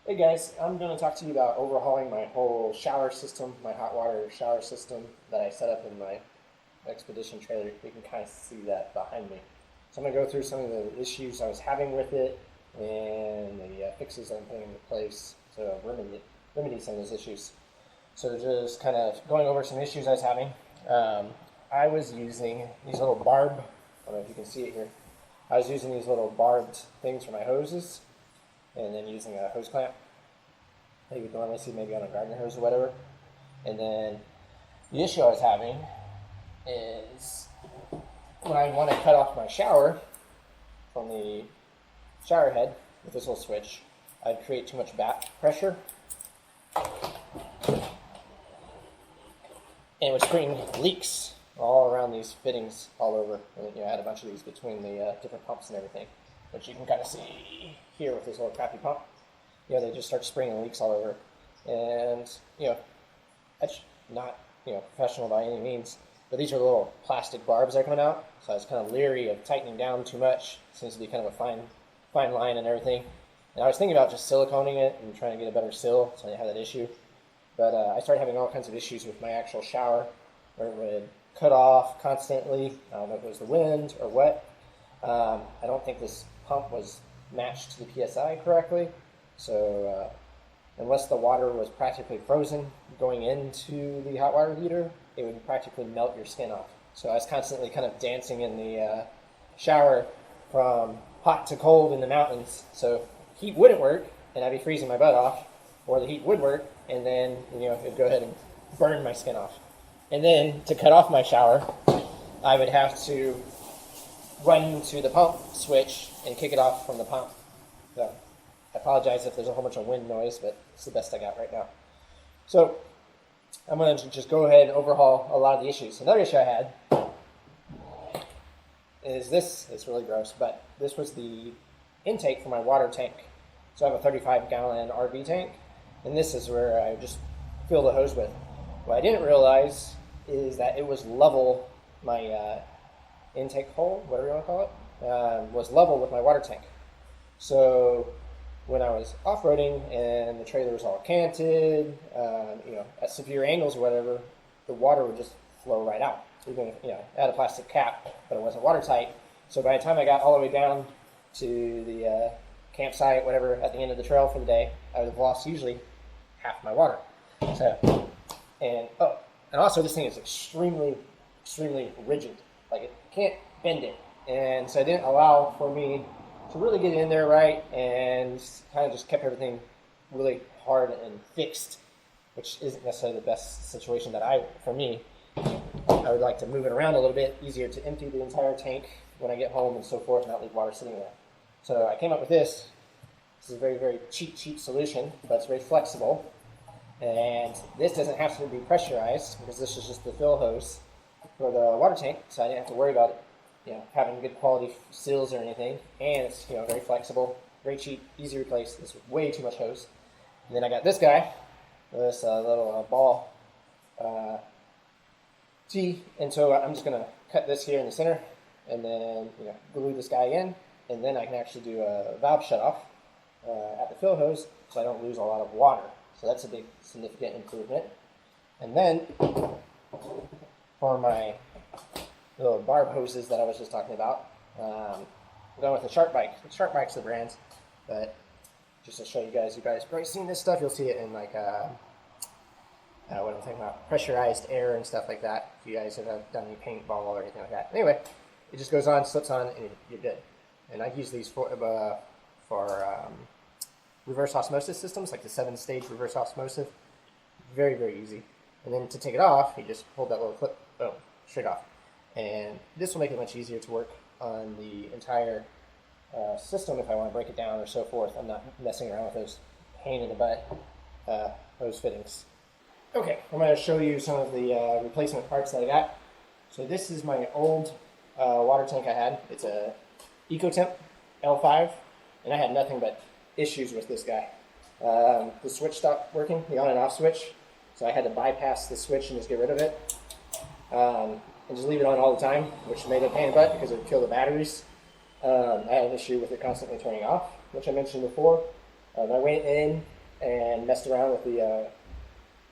Hey guys, I'm going to talk to you about overhauling my whole shower system, my hot water shower system that I set up in my Expedition trailer. You can kind of see that behind me. So I'm going to go through some of the issues I was having with it and the fixes I'm putting into place to remedy some of those issues. So just kind of going over some issues I was having. I was using these little I don't know if you can see it here. I was using these little barbed things for my hoses and then using a hose clamp that you would normally see maybe on a garden hose or whatever. And then the issue I was having is when I want to cut off my shower from the shower head with this little switch, I'd create too much back pressure and it would spring leaks all around these fittings all over. And, I had a bunch of these between the different pumps and everything, which you can kind of see here with this little crappy pump. They just start springing leaks all over. And, that's not, professional by any means, but these are little plastic barbs that are coming out. So I was kind of leery of tightening down too much. It seems to be kind of a fine line and everything. And I was thinking about just siliconing it and trying to get a better seal so I didn't have that issue. But I started having all kinds of issues with my actual shower where it would cut off constantly. I don't know if it was the wind or what. I don't think this pump was matched to the PSI correctly. So unless the water was practically frozen going into the hot water heater, it would practically melt your skin off. So I was constantly kind of dancing in the shower from hot to cold in the mountains. So heat wouldn't work, and I'd be freezing my butt off, or the heat would work, and then it would go ahead and burn my skin off. And then to cut off my shower, I would have to run to the pump switch and kick it off from the pump. So I apologize if there's a whole bunch of wind noise, but it's the best I got right now. So I'm going to just go ahead and overhaul a lot of the issues. Another issue I had is this. It's really gross, but this was the intake for my water tank. So I have a 35-gallon RV tank, and this is where I just fill the hose with. What I didn't realize is that it was level, my intake hole, whatever you want to call it, was level with my water tank. So when I was off-roading and the trailer was all canted, at severe angles or whatever, the water would just flow right out. Even if, it had a plastic cap, but it wasn't watertight. So by the time I got all the way down to the campsite, whatever, at the end of the trail for the day, I would have lost usually half my water. So, and also this thing is extremely, extremely rigid. Like it can't bend it. And so it didn't allow for me to really get in there right, and kind of just kept everything really hard and fixed, which isn't necessarily the best situation for me. I would like to move it around a little bit, easier to empty the entire tank when I get home and so forth, and not leave water sitting there. So I came up with this. This is a very, very cheap solution, but it's very flexible. And this doesn't have to be pressurized because this is just the fill hose for the water tank, so I didn't have to worry about it, having good quality seals or anything. And it's very flexible, very cheap, easy to replace. It's way too much hose. And then I got this guy, this little ball T, and so I'm just gonna cut this here in the center, and then glue this guy in, and then I can actually do a valve shut off at the fill hose, so I don't lose a lot of water. So that's a big significant improvement. And then for my little barb hoses that I was just talking about, I'm going with the Shark Bike. Shark Bike's the brand, but just to show you guys probably seen this stuff. You'll see it in like what I'm talking about, pressurized air and stuff like that. If you guys have done any paintball or anything like that. Anyway, it just goes on, slips on, and you're good. And I use these for reverse osmosis systems, like the 7-stage reverse osmosis. Very, very easy. And then to take it off, you just hold that little clip, boom, straight off. And this will make it much easier to work on the entire system if I want to break it down or so forth. I'm not messing around with those pain in the butt hose fittings. Okay, I'm going to show you some of the replacement parts that I got. So this is my old water tank I had. It's a EcoTemp L5, and I had nothing but issues with this guy. The switch stopped working, the on and off switch, so I had to bypass the switch and just get rid of it. And just leave it on all the time, which made it a pain in the butt because it would kill the batteries. I had an issue with it constantly turning off, which I mentioned before. I went in and messed around with the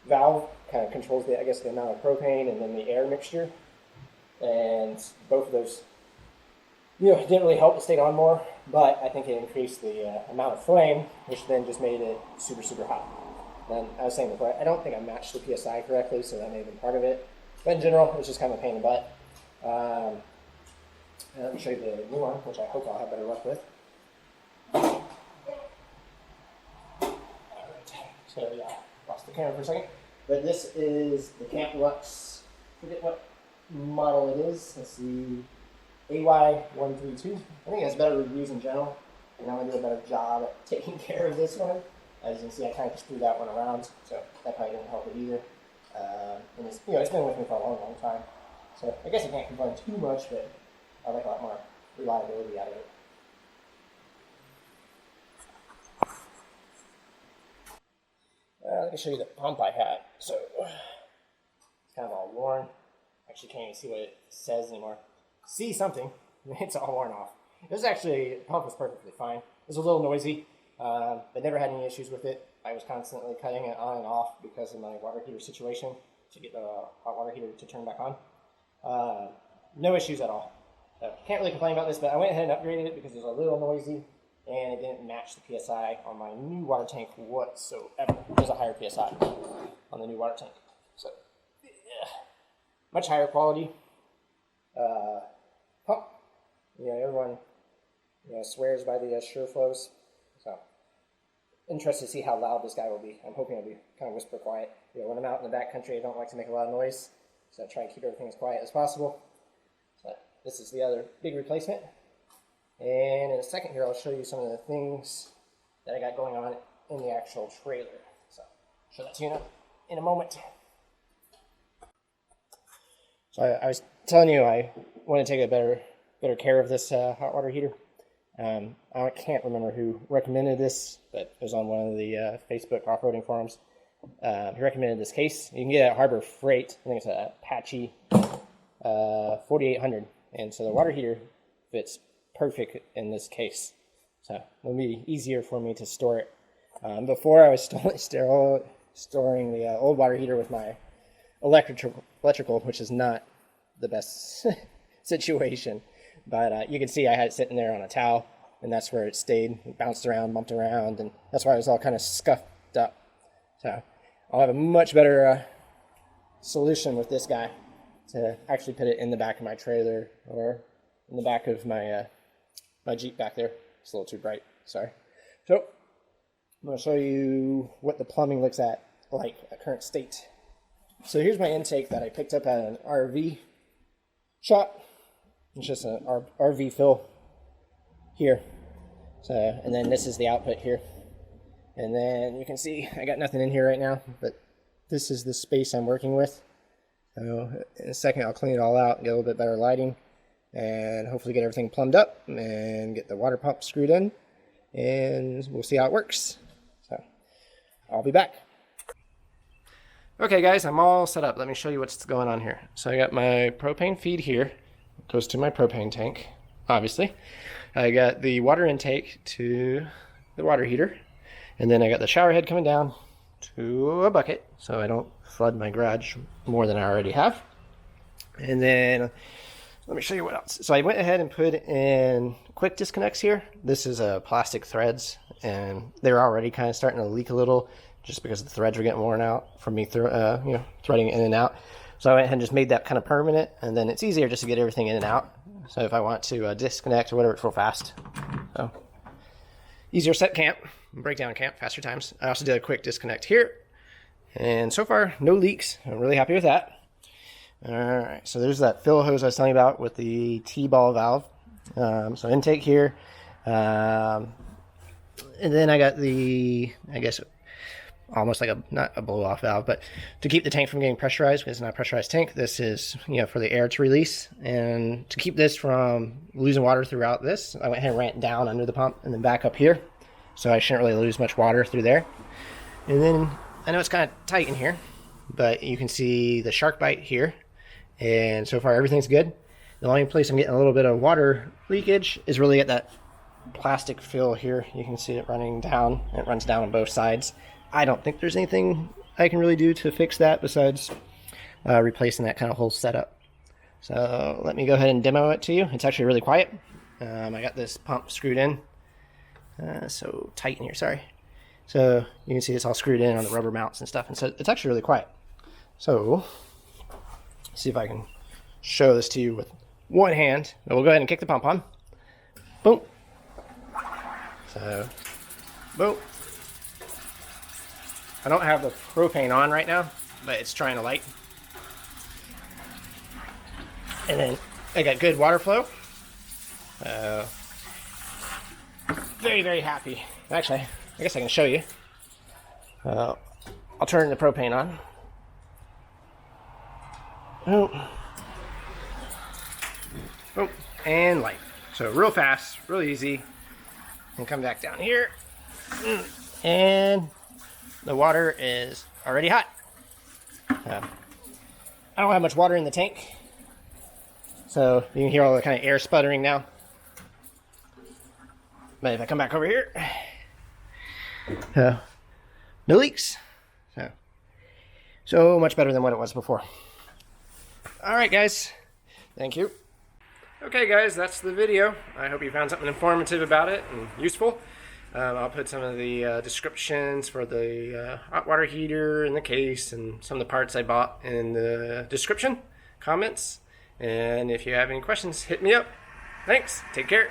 valve. Kind of controls the, I guess, the amount of propane and then the air mixture. And both of those, it didn't really help. It stayed on more, but I think it increased the amount of flame, which then just made it super, super hot. And I was saying before, I don't think I matched the PSI correctly, so that may have been part of it. But in general, it was just kind of a pain in the butt. Let me show you the new one, which I hope I'll have better luck with. So yeah, lost the camera for a second. But this is the Camp Lux, forget what model it is. Let's see, AY132. I think it has better reviews in general, and I'm going to do a better job at taking care of this one. As you can see, I kind of just threw that one around, so that probably didn't help it either. And it's, it's been with me for a long, long time. So I guess I can't complain too much, but I like a lot more reliability out of it. Let me show you the pump I had. So it's kind of all worn. Actually, can't even see what it says anymore. See something? It's all worn off. This actually, the pump was perfectly fine. It was a little noisy, but never had any issues with it. I was constantly cutting it on and off because of my water heater situation to get the hot water heater to turn back on. No issues at all. Can't really complain about this, but I went ahead and upgraded it because it was a little noisy and it didn't match the PSI on my new water tank whatsoever. There's a higher PSI on the new water tank. So, yeah. Much higher quality pump. Everyone swears by the SureFlows. So, interested to see how loud this guy will be. I'm hoping it'll be kind of whisper quiet. When I'm out in the backcountry, I don't like to make a lot of noise, so I try and keep everything as quiet as possible. So, this is the other big replacement. And in a second here, I'll show you some of the things that I got going on in the actual trailer. So, I'll show that to you in a moment. So I was telling you I want to take a better care of this hot water heater. I can't remember who recommended this, but it was on one of the Facebook off-roading forums. He recommended this case. You can get it at Harbor Freight. I think it's a Apache 4800. And so the water heater fits perfect in this case. So it'll be easier for me to store it. Before I was storing the old water heater with my electrical, which is not the best situation. But you can see I had it sitting there on a towel, and that's where it stayed. It bounced around, bumped around, and that's why it was all kind of scuffed up. So I'll have a much better solution with this guy to actually put it in the back of my trailer or in the back of my my Jeep back there. It's a little too bright, sorry. So I'm going to show you what the plumbing looks like at current state. So here's my intake that I picked up at an RV shop. It's just an RV fill here. So, and then this is the output here. And then you can see I got nothing in here right now, but this is the space I'm working with. So in a second I'll clean it all out and get a little bit better lighting and hopefully get everything plumbed up and get the water pump screwed in, and we'll see how it works. So I'll be back. Okay guys, I'm all set up. Let me show you what's going on here. So I got my propane feed here. It goes to my propane tank, obviously. I got the water intake to the water heater. And then I got the shower head coming down to a bucket so I don't flood my garage more than I already have. And then let me show you what else. So I went ahead and put in quick disconnects here. This is plastic threads, and they're already kind of starting to leak a little just because the threads are getting worn out from me threading in and out. So I went ahead and just made that kind of permanent, and then it's easier just to get everything in and out. So if I want to disconnect or whatever, it's real fast. So easier set camp, breakdown camp, faster times. I also did a quick disconnect here, and so far no leaks. I'm really happy with that. All right, so there's that fill hose I was telling you about with the T-ball valve. So intake here, and then I got the, I guess, almost like not a blow-off valve, but to keep the tank from getting pressurized, because it's not a pressurized tank. This is, for the air to release, and to keep this from losing water throughout this, I went ahead and ran it down under the pump and then back up here, so I shouldn't really lose much water through there. And then I know it's kind of tight in here, but you can see the shark bite here, and so far everything's good. The only place I'm getting a little bit of water leakage is really at that plastic fill here. You can see it running down. It runs down on both sides. I don't think there's anything I can really do to fix that besides replacing that kind of whole setup. So let me go ahead and demo it to you. It's actually really quiet. I got this pump screwed in. So tight in here, sorry. So you can see it's all screwed in on the rubber mounts and stuff. And so it's actually really quiet. So let's see if I can show this to you with one hand. We'll go ahead and kick the pump on. Boom. So, boom. I don't have the propane on right now, but it's trying to light. And then I got good water flow. Very, very happy. Actually, I guess I can show you. I'll turn the propane on. Oh. Oh, and light. So real fast, real easy. And come back down here. And the water is already hot. I don't have much water in the tank. So you can hear all the kind of air sputtering now. But if I come back over here, no leaks. So much better than what it was before. All right, guys. Thank you. Okay, guys, that's the video. I hope you found something informative about it and useful. I'll put some of the descriptions for the hot water heater and the case and some of the parts I bought in the description, comments. And if you have any questions, hit me up. Thanks. Take care.